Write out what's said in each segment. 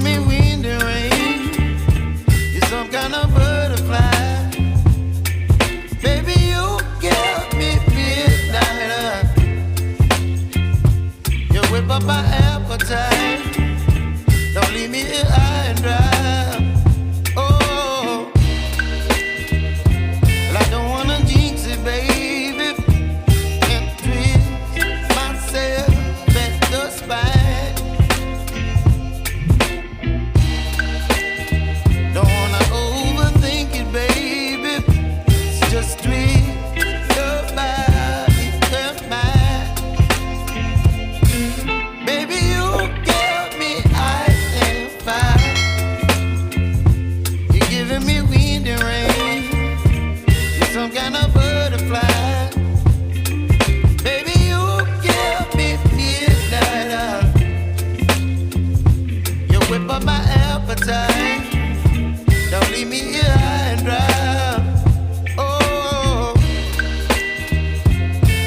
me wind and rain. You're some kind of butterfly. Baby, you give me midnight. You whip up my appetite. Don't leave me here high and dry. Oh, well, I don't wanna jinx it, baby. Can't twist myself at the spine. Don't wanna overthink it, baby. It's just twist your body and mine. Baby, you give me ice and fire. You're giving me wind and rain. You're some kind of butterfly. Baby, you give me midnight. You whip up my appetite. Don't leave me here high and dry. Oh,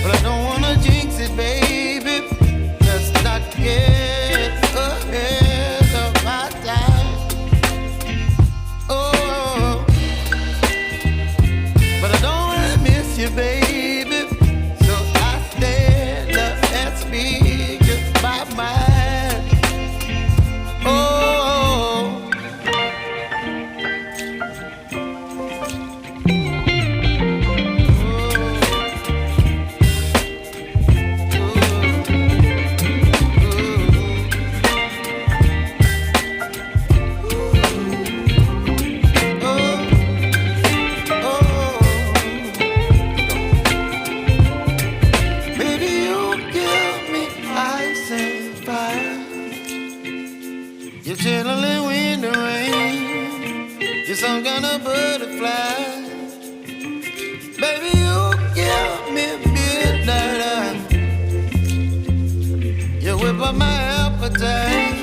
but I don't wanna jinx it, baby. Let's not get ahead of my time. Oh, but I don't wanna miss you, baby. So I stand up and speak just my mind. Oh. Baby, you give me ice and fire. You're chilling wind and rain. You're some kind of butterfly. Baby, you give me midnight. You whip up my appetite.